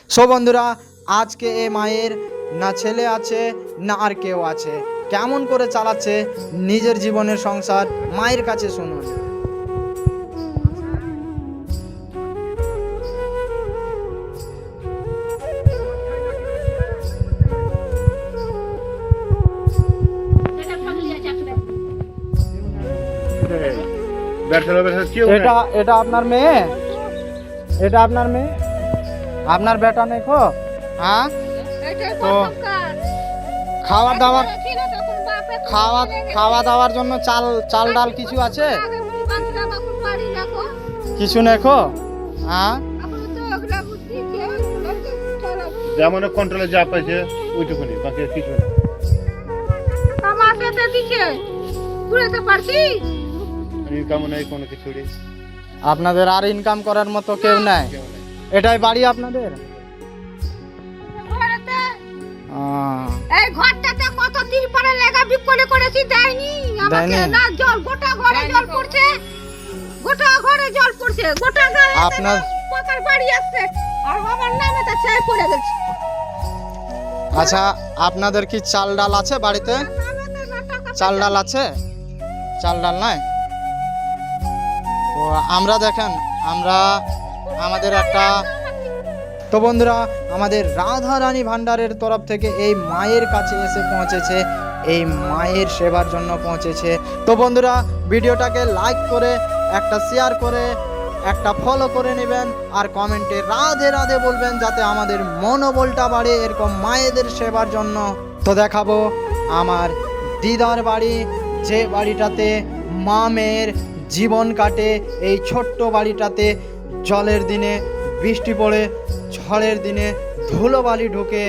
So বন্ধুরা, আজকে এ মায়ের না ছেলে আছে না আর কেউ আছে, কেমন করে চালাচ্ছে নিজের জীবনের সংসার মায়ের কাছে শুনুন। এটা আপনার মেয়ে, এটা আপনার মেয়ে, আপনার বেটা নেখো। হ্যাঁ, তো খাওয়া দাওয়ার জন্য চাল ডাল কিছু আছে? কিছু নেখো। হ্যাঁ, যেমন কন্ট্রোলে যা পাইছে ওইটুকুনি, বাকি কিছু না। ইনকাম নেই কোনো কিছু। আপনাদের আর ইনকাম করার মতো কেউ নাই? এটাই বাড়ি আপনাদের? এই ঘরটাতে কত দিন পরে লাগা বিক্রি করেছি, দেয়নি আমাকে না। জল গোটা ঘরে জল পড়ছে, গোটা ঘরে জল পড়ছে, গোটা গায়ে আপনার পাকার বাড়ি আছে আর আমার নামে তা চাই পড়ে গেছে। আচ্ছা, আপনাদের কি চাল ডাল আছে বাড়িতে? চাল ডাল আছে? চাল ডাল নাই? তো আমরা দেখেন, আমরা আমাদের একটা, তো বন্ধুরা আমাদের রাধা রানী ভান্ডারের তরফ থেকে এই মায়ের কাছে এসে পৌঁছেছে, এই মায়ের সেবার জন্য পৌঁছেছে। তো বন্ধুরা, ভিডিওটাকে লাইক করে, একটা শেয়ার করে, একটা ফলো করে নেবেন আর কমেন্টে রাধে রাধে বলবেন, যাতে আমাদের মনোবলটা বাড়ে এরকম মায়েদের সেবার জন্য। তো দেখাবো আমার দিদার বাড়ি, যে বাড়িটাতে মা মেয়ের জীবন কাটে। এই ছোট্ট বাড়িটাতে জলের দিনে বৃষ্টি পড়ে, ঝড়ের দিনে ধুলোবালি ঢোকে।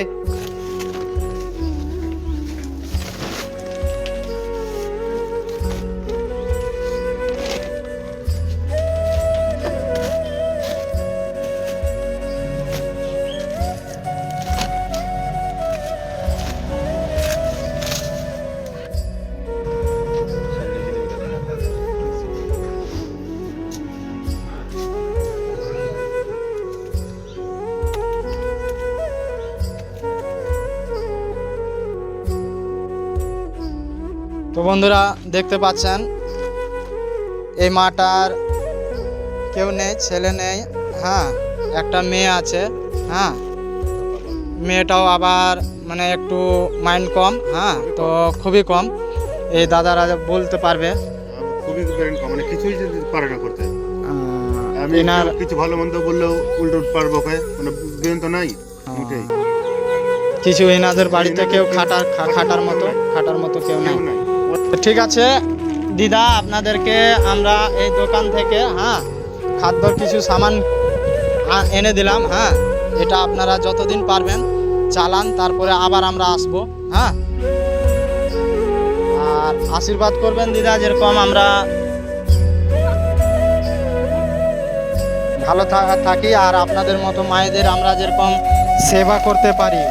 তো বন্ধুরা দেখতে পাচ্ছেন, এই মাটার কেউ নেই, ছেলে নেই। হ্যাঁ, একটা মেয়ে আছে। হ্যাঁ, মেয়েটাও আবার মানে একটু মাইন্ড কম। হ্যাঁ, তো খুবই কম, এই দাদারা বলতে পারবে। খুবই কম, মানে কিছুই পারে না করতে। আমি এনার কিছু ভালো মন্দ বললেও উল্টো পারবো, মানে বেন তো নাই। কিছু এনাদের বাড়িতে কেউ খাটার মতো কেউ নাই। ঠিক আছে দিদা, আপনাদেরকে আমরা এই দোকান থেকে খাদ্যর কিছু সামান এনে দিলাম। হ্যাঁ, এটা আপনারা যতদিন পারবেন চালান, তারপরে আবার আমরা আসবো। হ্যাঁ, আর আশীর্বাদ করবেন দিদা, যেরকম আমরা ভালো থাকি আর আপনাদের মতো মায়েদের আমরা যেরকম সেবা করতে পারি।